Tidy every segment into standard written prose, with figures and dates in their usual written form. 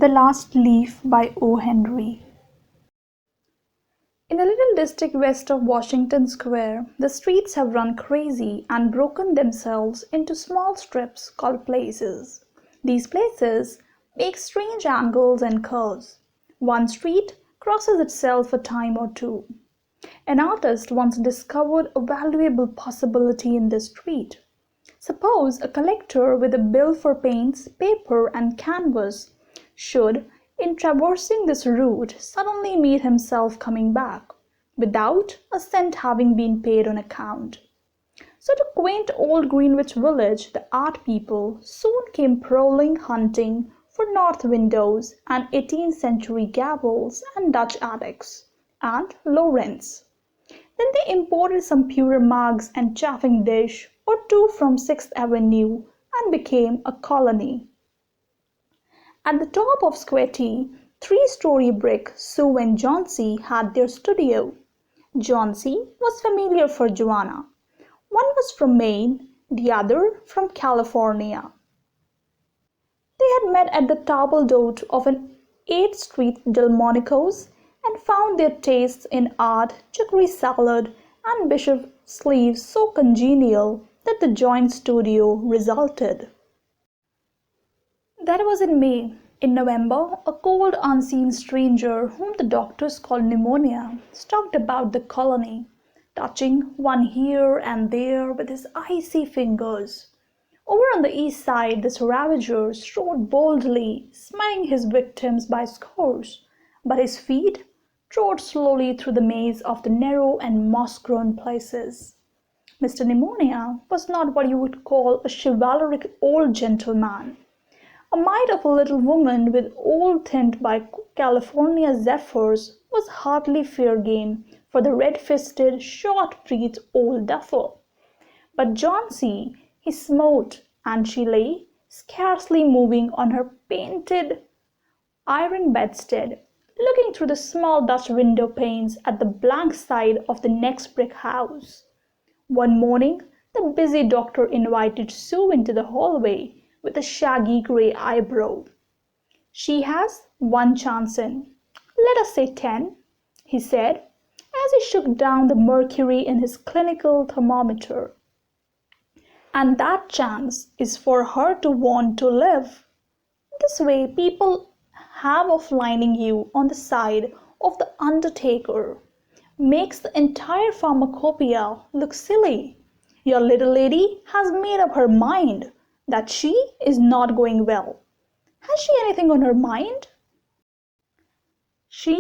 The Last Leaf by O. Henry. In a little district west of Washington Square, the streets have run crazy and broken themselves into small strips called places. These places make strange angles and curves. One street crosses itself a time or two. An artist once discovered a valuable possibility in this street. Suppose a collector with a bill for paints, paper, and canvas should, in traversing this route, suddenly meet himself coming back, without a cent having been paid on account. So to quaint old Greenwich Village, the art people soon came prowling hunting for north windows and 18th century gables and Dutch attics, and low rents. Then they imported some pewter mugs and chafing dish or two from 6th Avenue and became a colony. At the top of Square T, three-story brick, Sue and Johnsy had their studio. Johnsy was familiar for Joanna. One was from Maine, the other from California. They had met at the table d'hote of an 8th Street Delmonico's and found their tastes in art, chicory salad, and bishop sleeves so congenial that the joint studio resulted. That was in May. In November, a cold, unseen stranger, whom the doctors called pneumonia, stalked about the colony, touching one here and there with his icy fingers. Over on the east side, this ravager strode boldly, smiting his victims by scores, but his feet trod slowly through the maze of the narrow and moss-grown places. Mr. Pneumonia was not what you would call a chivalric old gentleman. A mite of a little woman with old tint by California zephyrs was hardly fair game for the red-fisted, short-breathed old duffer. But Johnsy he smote, and she lay, scarcely moving on her painted iron bedstead, looking through the small Dutch window panes at the blank side of the next brick house. One morning, the busy doctor invited Sue into the hallway with a shaggy grey eyebrow. "She has one chance in, let us say 10, he said, as he shook down the mercury in his clinical thermometer. "And that chance is for her to want to live. This way people have of lining you on the side of the undertaker makes the entire pharmacopoeia look silly. Your little lady has made up her mind that she is not going well. Has she anything on her mind?" She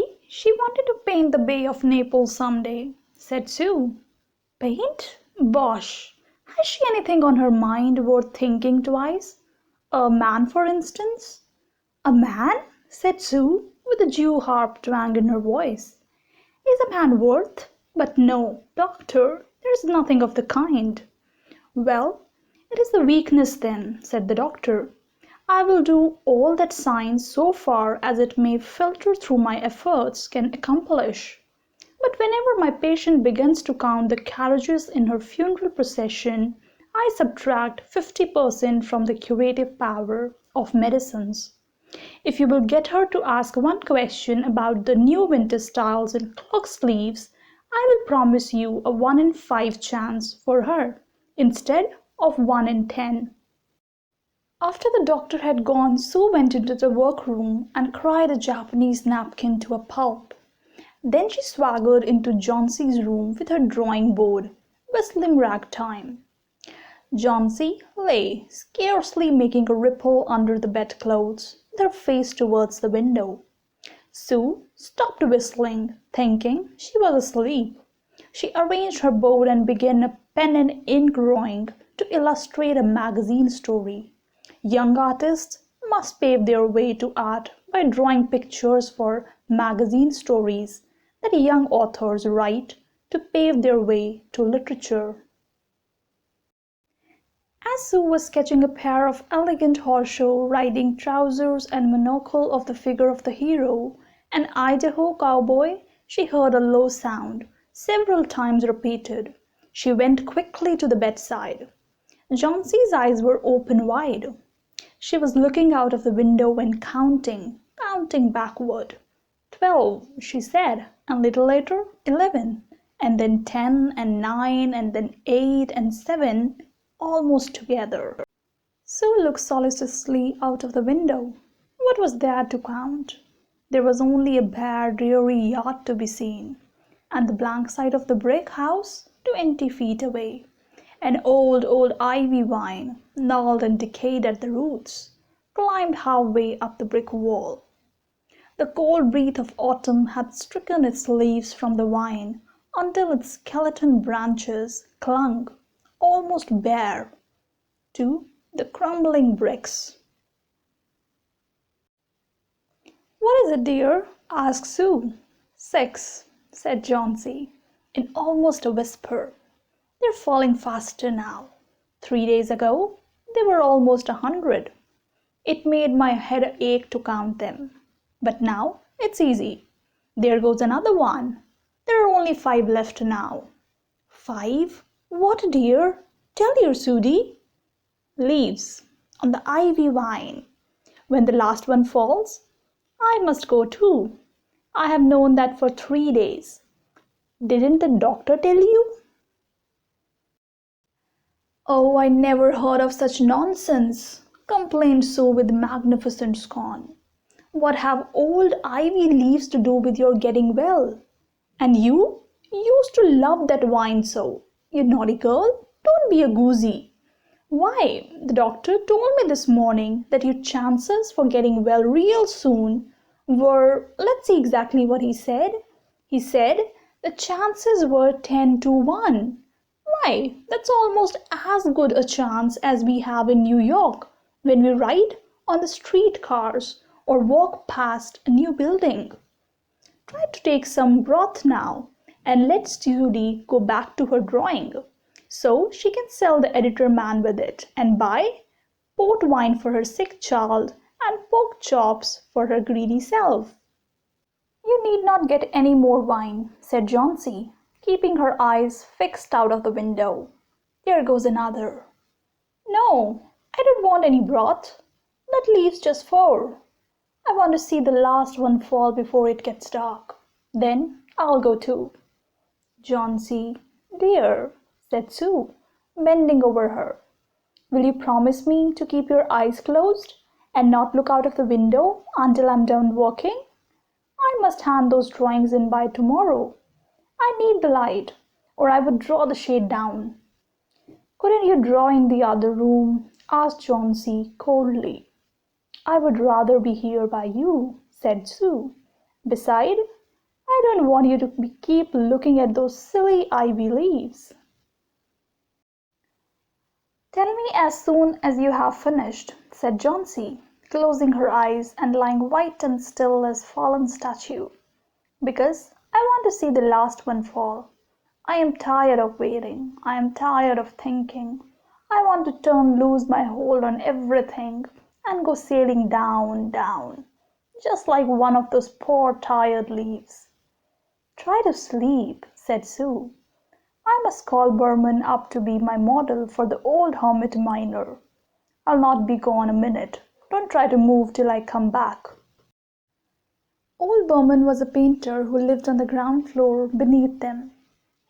wanted to paint the Bay of Naples someday," said Sue. "Paint? Bosh! Has she anything on her mind worth thinking twice? A man, for instance?" "A man?" said Sue, with a Jew harp twang in her voice. "Is a man worth? But no, doctor, there is nothing of the kind." "Well, it is the weakness then," said the doctor. "I will do all that science, so far as it may filter through my efforts, can accomplish. But whenever my patient begins to count the carriages in her funeral procession, I subtract 50% from the curative power of medicines. If you will get her to ask one question about the new winter styles in cloak sleeves, I will promise you a 1 in 5 chance for her, instead of 1 in 10. After the doctor had gone, Sue went into the workroom and cried a Japanese napkin to a pulp. Then she swaggered into Johnsy's room with her drawing board, whistling ragtime. Johnsy lay, scarcely making a ripple under the bedclothes, with her face towards the window. Sue stopped whistling, thinking she was asleep. She arranged her board and began a pen and ink drawing to illustrate a magazine story. Young artists must pave their way to art by drawing pictures for magazine stories that young authors write to pave their way to literature. As Sue was sketching a pair of elegant horseshoe riding trousers and monocle of the figure of the hero, an Idaho cowboy, she heard a low sound, several times repeated. She went quickly to the bedside. Johnsy's eyes were open wide. She was looking out of the window and counting, counting backward. 12, she said, and little later 11, and then 10 and 9 and then 8 and 7, almost together. Sue looked solicitously out of the window. What was there to count? There was only a bare, dreary yard to be seen, and the blank side of the brick house 20 feet away. An old ivy vine, gnarled and decayed at the roots, climbed halfway up the brick wall. The cold breath of autumn had stricken its leaves from the vine until its skeleton branches clung, almost bare, to the crumbling bricks. "What is it, dear?" asked Sue. "6," said Johnsy, in almost a whisper. "They're falling faster now. 3 days ago they were almost 100. It made my head ache to count them. But now it's easy. There goes another one. There are only 5 left now." "5? What, dear? Tell your Sudie." "Leaves on the ivy vine. When the last one falls, I must go too. I have known that for 3 days. Didn't the doctor tell you?" "Oh, I never heard of such nonsense," complained Sue with magnificent scorn. "What have old ivy leaves to do with your getting well? And you used to love that wine so. You naughty girl, don't be a goosey. Why, the doctor told me this morning that your chances for getting well real soon were, let's see exactly what he said. He said the chances were 10 to 1. Why, that's almost as good a chance as we have in New York when we ride on the streetcars or walk past a new building. Try to take some broth now and let Judy go back to her drawing, so she can sell the editor man with it and buy port wine for her sick child and pork chops for her greedy self." "You need not get any more wine," said Johnsy, keeping her eyes fixed out of the window. "There goes another." "No, I don't want any broth. That leaves just 4. I want to see the last one fall before it gets dark. Then I'll go too." "Johnsy, dear," said Sue, bending over her, "will you promise me to keep your eyes closed and not look out of the window until I'm done working? I must hand those drawings in by tomorrow. I need the light, or I would draw the shade down." "Couldn't you draw in the other room?" asked Johnsy coldly. "I would rather be here by you," said Sue. "Besides, I don't want you to keep looking at those silly ivy leaves." "Tell me as soon as you have finished," said Johnsy, closing her eyes and lying white and still as fallen statue, "because I want to see the last one fall. I am tired of waiting. I am tired of thinking. I want to turn loose my hold on everything and go sailing down, down, just like one of those poor tired leaves." "Try to sleep," said Sue. "I must call Berman up to be my model for the old hermit miner. I'll not be gone a minute. Don't try to move till I come back." Old Berman was a painter who lived on the ground floor beneath them.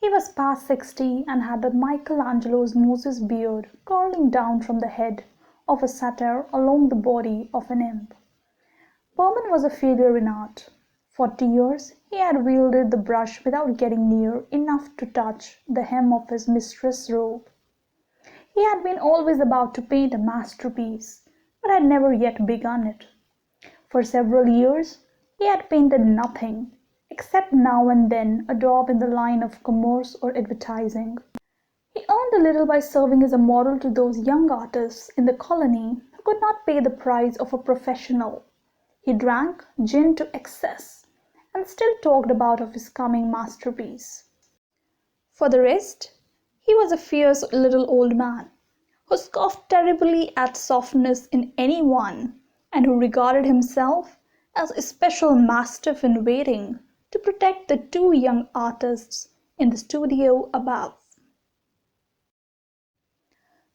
He was past 60 and had the Michelangelo's Moses beard curling down from the head of a satyr along the body of an imp. Berman was a failure in art. 40 years he had wielded the brush without getting near enough to touch the hem of his mistress' robe. He had been always about to paint a masterpiece, but had never yet begun it. For several years he had painted nothing, except now and then a daub in the line of commerce or advertising. He earned a little by serving as a model to those young artists in the colony who could not pay the price of a professional. He drank gin to excess and still talked about of his coming masterpiece. For the rest, he was a fierce little old man who scoffed terribly at softness in any one and who regarded himself as a special mastiff in waiting to protect the 2 young artists in the studio above.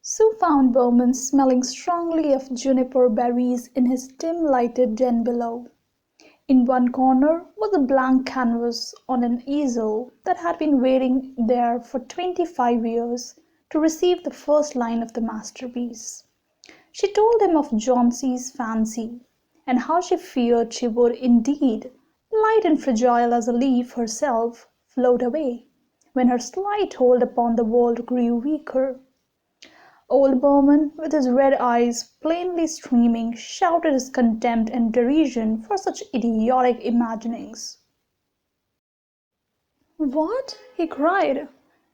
Sue found Berman smelling strongly of juniper berries in his dim-lighted den below. In one corner was a blank canvas on an easel that had been waiting there for 25 years to receive the first line of the masterpiece. She told him of Johnson's fancy, and how she feared she would indeed, light and fragile as a leaf herself, float away, when her slight hold upon the world grew weaker. Old Berman, with his red eyes plainly streaming, shouted his contempt and derision for such idiotic imaginings. "What?" he cried.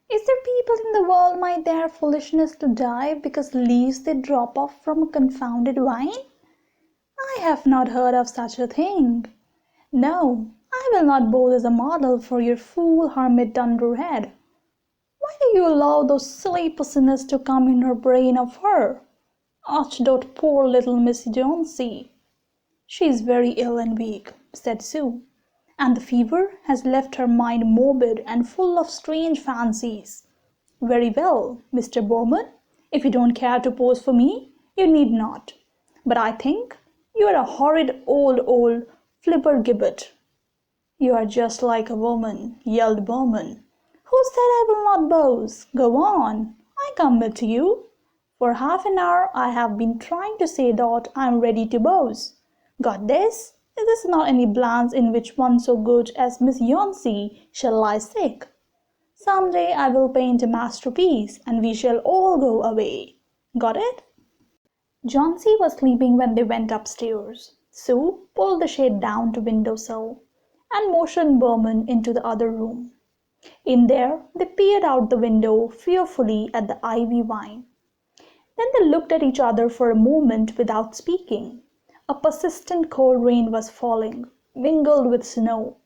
"Is there people in the world my their foolishness to die because leaves they drop off from a confounded vine? I have not heard of such a thing. No, I will not pose as a model for your fool hermit dunderhead. Why do you allow those silly pussiness to come in her brain of her? Ach, that poor little Miss Jonesy!" "She is very ill and weak," said Sue, "and the fever has left her mind morbid and full of strange fancies. Very well, Mr. Bowman, if you don't care to pose for me, you need not. But I think you are a horrid old flippergibbet." "You are just like a woman," yelled Bowman. "Who said I will not pose? Go on, I commit you. For half an hour I have been trying to say that I am ready to pose. Got this? Is this not any glance in which one so good as Miss Yonsey shall lie sick? Some day I will paint a masterpiece, and we shall all go away. Got it?" Johnsy was sleeping when they went upstairs. Sue pulled the shade down to window sill, and motioned Berman into the other room. In there they peered out the window fearfully at the ivy vine. Then they looked at each other for a moment without speaking. A persistent cold rain was falling, mingled with snow.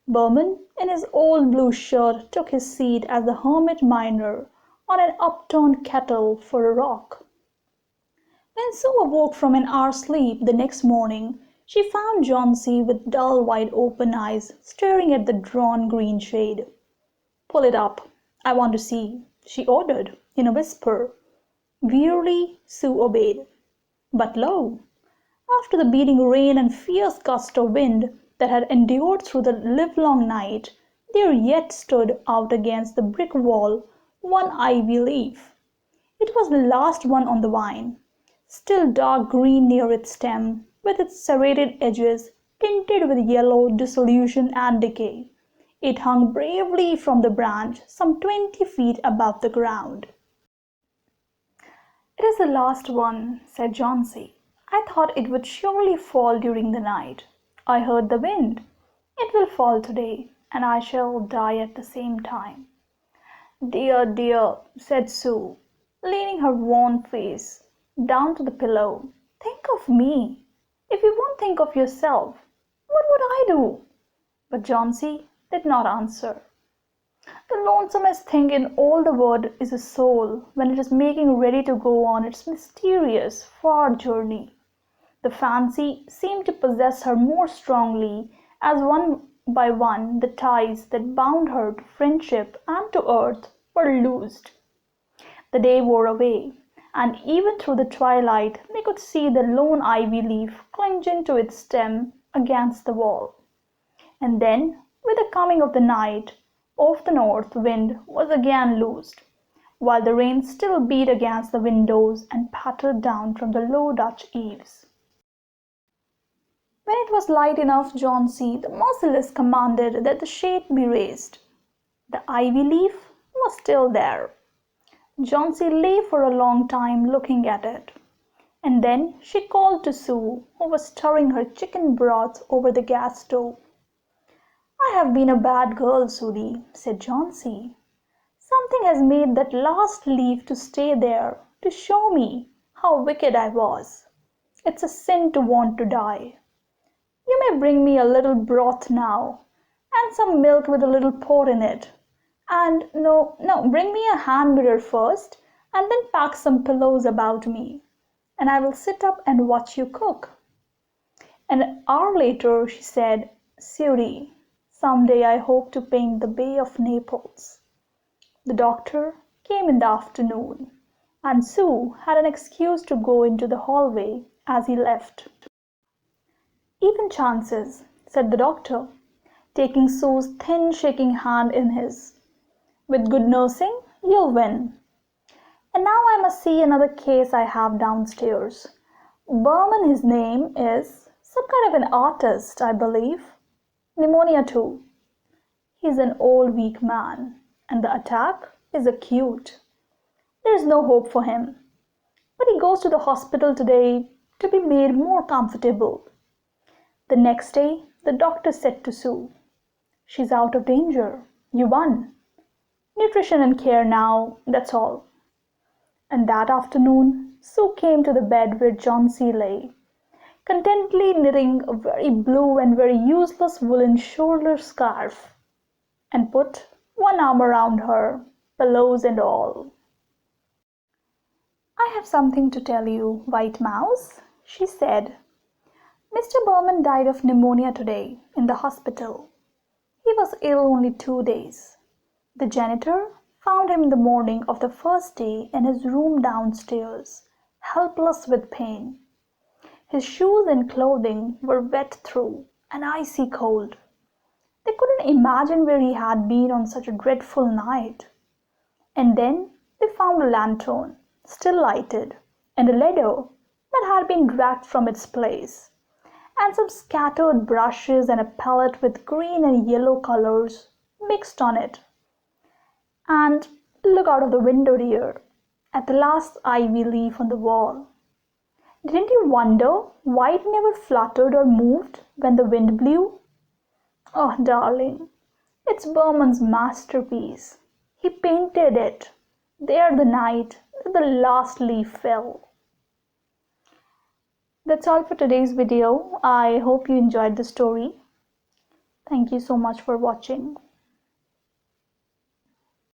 Berman, in his old blue shirt, took his seat as the hermit miner on an upturned kettle for a rock. When Sue awoke from an hour's sleep the next morning, she found Johnsy with dull wide open eyes staring at the drawn green shade. "Pull it up, I want to see," she ordered, in a whisper. Wearily Sue obeyed. But lo! After the beating rain and fierce gust of wind that had endured through the livelong night, there yet stood out against the brick wall one ivy leaf. It was the last one on the vine, still dark green near its stem, with its serrated edges tinted with yellow dissolution and decay. It hung bravely from the branch some 20 feet above the ground. "It is the last one," said Johnsy. "I thought it would surely fall during the night. I heard the wind. It will fall today, and I shall die at the same time." "Dear, dear," said Sue, leaning her worn face down to the pillow. "Think of me. If you won't think of yourself, what would I do?" But Johnsy did not answer. The lonesomest thing in all the world is a soul when it is making ready to go on its mysterious, far journey. The fancy seemed to possess her more strongly as one by one the ties that bound her to friendship and to earth were loosed. The day wore away, and even through the twilight they could see the lone ivy leaf clinging to its stem against the wall. And then, with the coming of the night, off the north wind was again loosed, while the rain still beat against the windows and pattered down from the low Dutch eaves. When it was light enough, Johnsy the merciless commanded that the shade be raised. The ivy leaf was still there. Johnsy lay for a long time looking at it, and then she called to Sue, who was stirring her chicken broth over the gas stove. "I have been a bad girl, Sudie," said Johnsy. "Something has made that last leaf to stay there to show me how wicked I was. It's a sin to want to die. You may bring me a little broth now, and some milk with a little port in it. And no, bring me a hand mirror first, and then pack some pillows about me, and I will sit up and watch you cook." An hour later she said, "Sudie, some day I hope to paint the Bay of Naples." The doctor came in the afternoon, and Sue had an excuse to go into the hallway as he left. "Even chances," said the doctor, taking Sue's thin, shaking hand in his. "With good nursing, you'll win. And now I must see another case I have downstairs. Berman, his name is, some kind of an artist, I believe. Pneumonia too. He's an old, weak man, and the attack is acute. There's no hope for him. But he goes to the hospital today to be made more comfortable." The next day, the doctor said to Sue, "She's out of danger. You won. Nutrition and care now, that's all." And that afternoon, Sue came to the bed where Johnsy lay, contentedly knitting a very blue and very useless woolen shoulder scarf, and put one arm around her, pillows and all. "I have something to tell you, White Mouse," she said. "Mr. Berman died of pneumonia today in the hospital. He was ill only 2 days. The janitor found him in the morning of the first day in his room downstairs, helpless with pain. His shoes and clothing were wet through and icy cold. They couldn't imagine where he had been on such a dreadful night. And then they found a lantern, still lighted, and a ladder that had been dragged from its place, and some scattered brushes and a palette with green and yellow colors mixed on it. And look out of the window, dear, at the last ivy leaf on the wall. Didn't you wonder why it never fluttered or moved when the wind blew? Oh, darling, it's Berman's masterpiece. He painted it there the night that the last leaf fell." That's all for today's video. I hope you enjoyed the story. Thank you so much for watching.